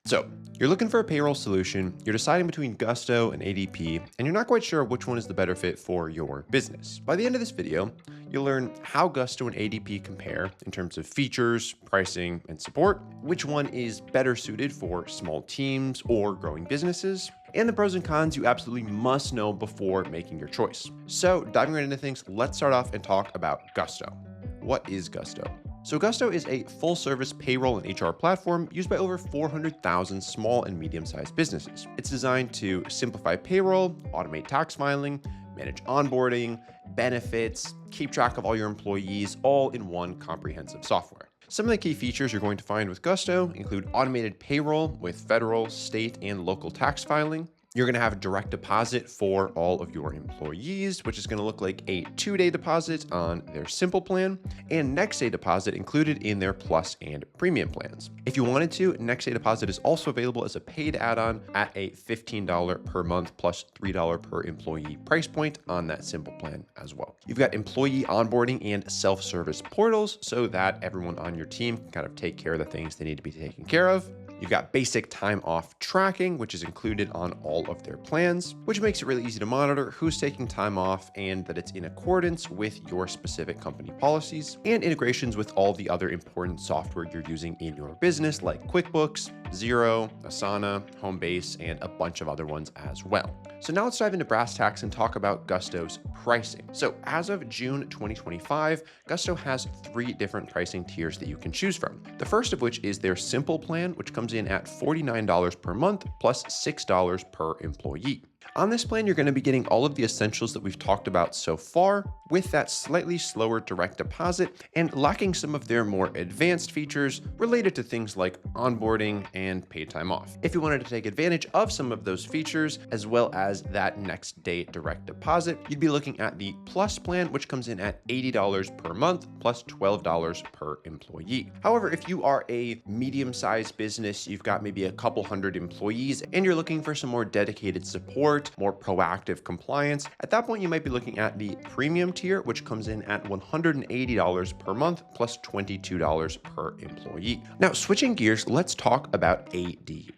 So, you're looking for a payroll solution, you're deciding between Gusto and ADP, and you're not quite sure which one is the better fit for your business. By the end of this video, you'll learn how Gusto and ADP compare in terms of features, pricing, and support, which one is better suited for small teams or growing businesses, and the pros and cons you absolutely must know before making your choice. So, diving right into things, let's start off and talk about Gusto. What is Gusto? So Gusto is a full-service payroll and HR platform used by over 400,000 small and medium-sized businesses. It's designed to simplify payroll, automate tax filing, manage onboarding, benefits, keep track of all your employees, all in one comprehensive software. Some of the key features you're going to find with Gusto include automated payroll with federal, state, and local tax filing. You're going to have a direct deposit for all of your employees, which is going to look like a 2-day deposit on their simple plan and next day deposit included in their plus and premium plans. If you wanted to, next day deposit is also available as a paid add-on at a $15 per month plus $3 per employee price point on that simple plan as well. You've got employee onboarding and self-service portals so that everyone on your team can kind of take care of the things they need to be taken care of. You've got basic time off tracking, which is included on all of their plans, which makes it really easy to monitor who's taking time off and that it's in accordance with your specific company policies, and integrations with all the other important software you're using in your business like QuickBooks, Xero, Asana, Homebase, and a bunch of other ones as well. So now let's dive into brass tacks and talk about Gusto's pricing. So as of June 2025, Gusto has 3 different pricing tiers that you can choose from. The first of which is their simple plan, which comes in at $49 per month plus $6 per employee. On this plan, you're going to be getting all of the essentials that we've talked about so far, with that slightly slower direct deposit and lacking some of their more advanced features related to things like onboarding and paid time off. If you wanted to take advantage of some of those features, as well as that next day direct deposit, you'd be looking at the Plus plan, which comes in at $80 per month plus $12 per employee. However, if you are a medium-sized business, you've got maybe a couple hundred employees, and you're looking for some more dedicated support, more proactive compliance, at that point you might be looking at the premium tier, which comes in at $180 per month plus $22 per employee. Now, switching gears, let's talk about ADP.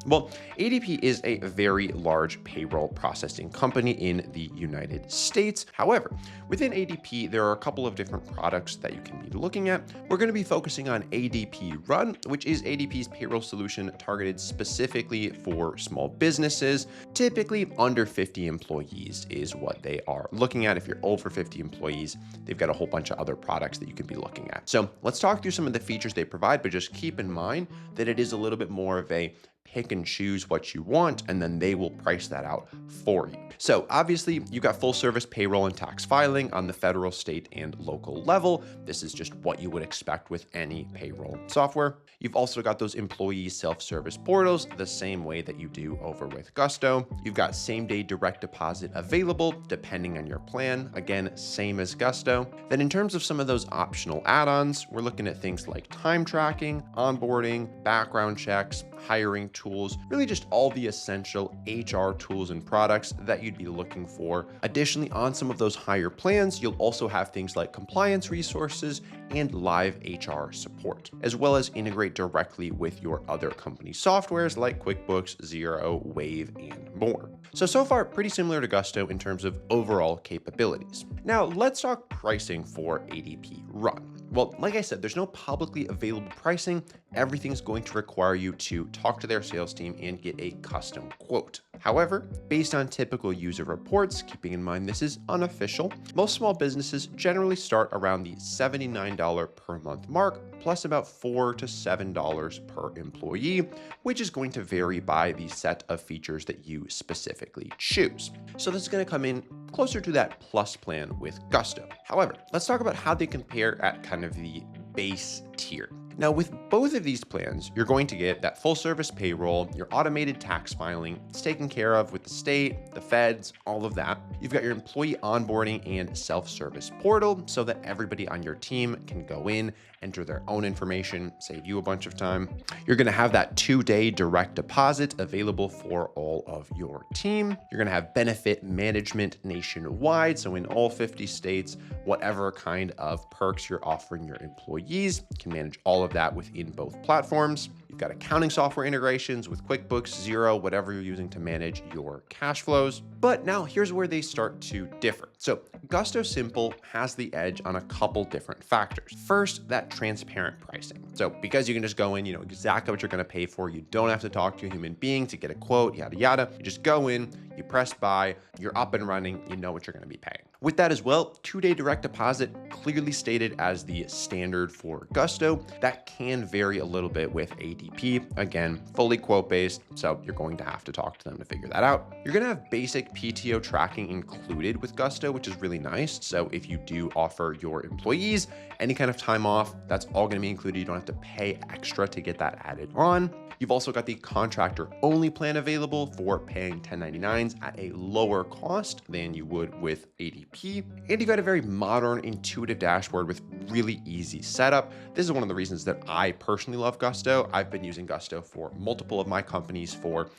Well, ADP is a very large payroll processing company in the United States. However, within ADP, there are a couple of different products that you can be looking at. We're going to be focusing on ADP Run, which is ADP's payroll solution targeted specifically for small businesses. Typically under 50 employees is what they are looking at. If you're over 50 employees, they've got a whole bunch of other products that you can be looking at. So let's talk through some of the features they provide, but just keep in mind that it is a little bit more of a pick and choose what you want, and then they will price that out for you. So obviously you've got full service payroll and tax filing on the federal, state, and local level. This is just what you would expect with any payroll software. You've also got those employee self-service portals the same way that you do over with Gusto. You've got same-day direct deposit available depending on your plan. Again, same as Gusto. Then in terms of some of those optional add-ons, we're looking at things like time tracking, onboarding, background checks, hiring tools, really just all the essential HR tools and products that you'd be looking for. Additionally, on some of those higher plans, you'll also have things like compliance resources and live HR support, as well as integrate directly with your other company softwares like QuickBooks, Xero, Wave, and more. So far, pretty similar to Gusto in terms of overall capabilities. Now, let's talk pricing for ADP Run. Well, like I said, there's no publicly available pricing. Everything's going to require you to talk to their sales team and get a custom quote. However, based on typical user reports, keeping in mind this is unofficial, most small businesses generally start around the $79 per month mark, plus about $4 to $7 per employee, which is going to vary by the set of features that you specifically choose. So this is going to come in closer to that plus plan with Gusto. However, let's talk about how they compare at kind of the base tier. Now, with both of these plans, you're going to get that full service payroll, your automated tax filing, it's taken care of with the state, the feds, all of that. You've got your employee onboarding and self-service portal so that everybody on your team can go in, enter their own information, save you a bunch of time. You're going to have that 2-day direct deposit available for all of your team. You're going to have benefit management nationwide. So in all 50 states, whatever kind of perks you're offering your employees, you can manage all of that within both platforms. You've You've got accounting software integrations with QuickBooks, Xero, whatever you're using to manage your cash flows. But now here's where they start to differ. So Gusto Simple has the edge on a couple different factors. First, that transparent pricing. So because you can just go in, you know exactly what you're going to pay for. You don't have to talk to a human being to get a quote, yada, yada. You just go in, you press buy, you're up and running, you know what you're going to be paying. With that as well, 2-day direct deposit clearly stated as the standard for Gusto. That can vary a little bit with ADP. Again, fully quote based, so you're going to have to talk to them to figure that out. You're going to have basic PTO tracking included with Gusto, which is really nice. So if you do offer your employees any kind of time off, that's all going to be included. You don't have to pay extra to get that added on. You've also got the contractor only plan available for paying 1099s at a lower cost than you would with ADP. And you've got a very modern, intuitive dashboard with really easy setup. This is one of the reasons that I personally love Gusto. I've been using Gusto for multiple of my companies for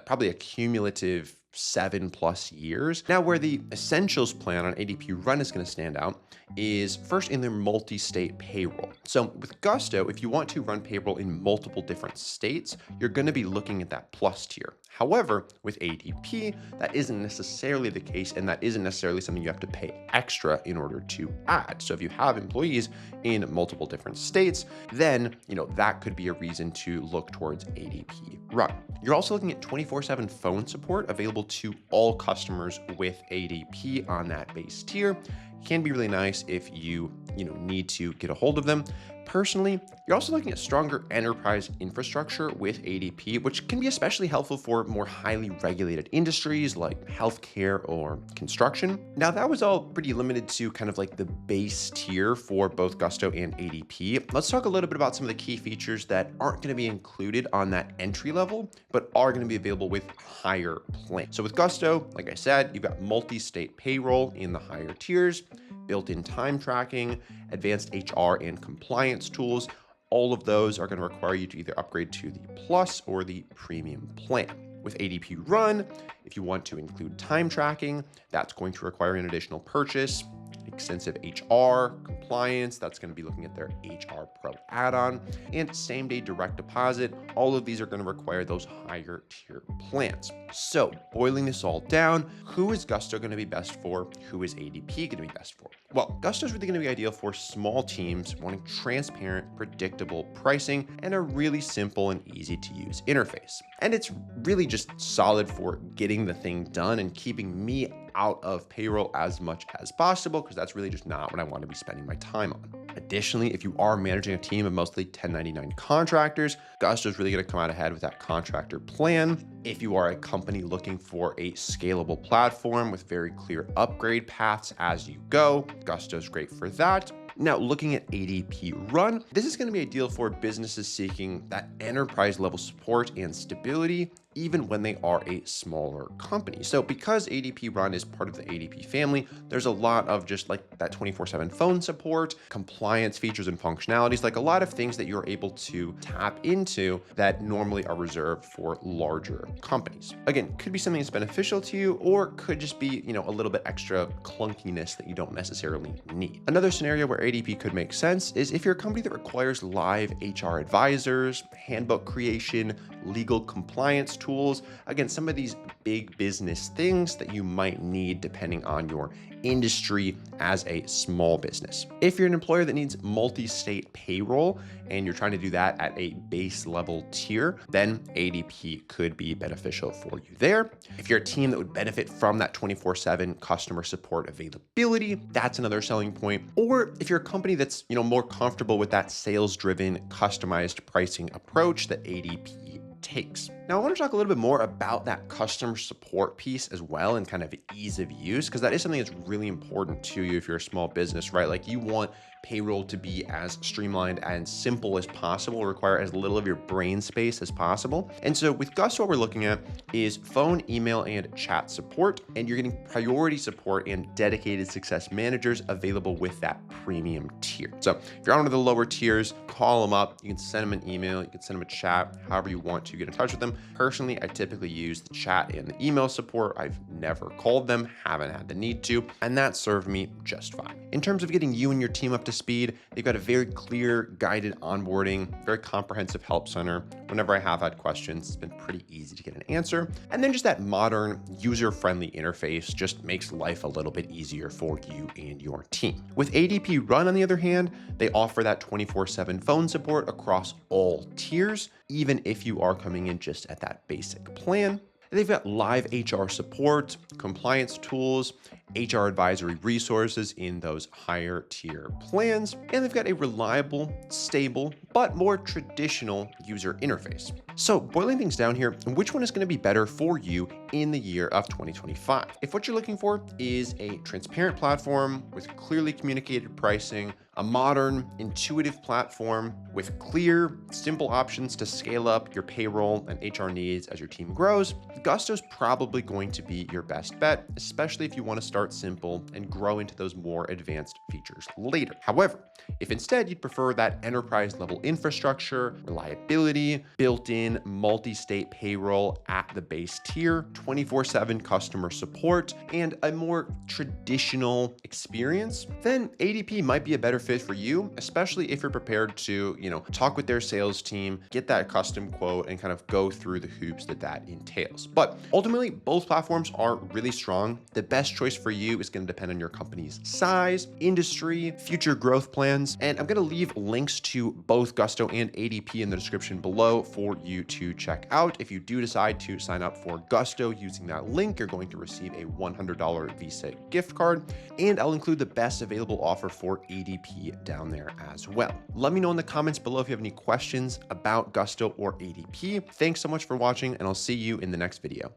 probably a cumulative 7+ years. Now, where the Essentials plan on ADP Run is going to stand out is first in their multi-state payroll. So with Gusto, if you want to run payroll in multiple different states, you're going to be looking at that plus tier. However, with ADP, that isn't necessarily the case, and that isn't necessarily something you have to pay extra in order to add. So if you have employees in multiple different states, then that could be a reason to look towards ADP Run. You're also looking at 24/7 phone support available to all customers with ADP on that base tier. Can be really nice if you need to get a hold of them. Personally, you're also looking at stronger enterprise infrastructure with ADP, which can be especially helpful for more highly regulated industries like healthcare or construction. Now, that was all pretty limited to kind of like the base tier for both Gusto and ADP. Let's talk a little bit about some of the key features that aren't going to be included on that entry level, but are going to be available with higher plans. So with Gusto, like I said, you've got multi-state payroll in the higher tiers, built-in time tracking, advanced HR and compliance tools. All of those are going to require you to either upgrade to the Plus or the Premium plan. With ADP Run, if you want to include time tracking, that's going to require an additional purchase. Extensive HR, compliance, that's going to be looking at their HR Pro add-on, and same-day direct deposit. All of these are going to require those higher tier plans. So boiling this all down, who is Gusto going to be best for? Who is ADP going to be best for? Well, Gusto is really going to be ideal for small teams wanting transparent, predictable pricing and a really simple and easy to use interface. And it's really just solid for getting the thing done and keeping me out of payroll as much as possible, because that's really just not what I want to be spending my time on. Additionally, if you are managing a team of mostly 1099 contractors, Gusto is really going to come out ahead with that contractor plan. If you are a company looking for a scalable platform with very clear upgrade paths as you go, Gusto is great for that. Now, looking at ADP Run, this is going to be ideal for businesses seeking that enterprise level support and stability, even when they are a smaller company. So because ADP Run is part of the ADP family, there's a lot of just like that 24/7 phone support, compliance features and functionalities, like a lot of things that you're able to tap into that normally are reserved for larger companies. Again, could be something that's beneficial to you, or could just be, a little bit extra clunkiness that you don't necessarily need. Another scenario where ADP could make sense is if you're a company that requires live HR advisors, handbook creation, legal compliance tools. Again, some of these big business things that you might need depending on your industry as a small business. If you're an employer that needs multi-state payroll and you're trying to do that at a base level tier, then ADP could be beneficial for you there. If you're a team that would benefit from that 24/7 customer support availability, that's another selling point. Or if you're a company that's, more comfortable with that sales-driven, customized pricing approach that ADP takes. Now, I want to talk a little bit more about that customer support piece as well and kind of ease of use, because that is something that's really important to you if you're a small business, right? Like you want payroll to be as streamlined and simple as possible, require as little of your brain space as possible. And so with Gusto, what we're looking at is phone, email, and chat support, and you're getting priority support and dedicated success managers available with that premium tier. So if you're on one of the lower tiers, call them up. You can send them an email, you can send them a chat, however you want to get in touch with them. Personally, I typically use the chat and the email support. I've never called them, haven't had the need to, and that served me just fine. In terms of getting you and your team up to speed, they've got a very clear guided onboarding, very comprehensive help center. One Whenever I have had questions, it's been pretty easy to get an answer. And then just that modern, user-friendly interface just makes life a little bit easier for you and your team. With ADP Run, on the other hand, they offer that 24/7 phone support across all tiers, even if you are coming in just at that basic plan. They've got live HR support, compliance tools, HR advisory resources in those higher tier plans, and they've got a reliable, stable, but more traditional user interface. So boiling things down here, which one is going to be better for you in the year of 2025? If what you're looking for is a transparent platform with clearly communicated pricing, a modern, intuitive platform with clear, simple options to scale up your payroll and HR needs as your team grows, Gusto's probably going to be your best bet, especially if you want to start simple and grow into those more advanced features later. However, if instead you'd prefer that enterprise level infrastructure, reliability, built-in multi-state payroll at the base tier, 24/7 customer support, and a more traditional experience, then ADP might be a better fit for you, especially if you're prepared to, talk with their sales team, get that custom quote, and kind of go through the hoops that entails. But ultimately, both platforms are really strong. The best choice for you is going to depend on your company's size, industry, future growth plans, and I'm going to leave links to both Gusto and ADP in the description below for you to check out. If you do decide to sign up for Gusto using that link, you're going to receive a $100 Visa gift card, and I'll include the best available offer for ADP down there as well. Let me know in the comments below if you have any questions about Gusto or ADP. Thanks so much for watching, and I'll see you in the next video.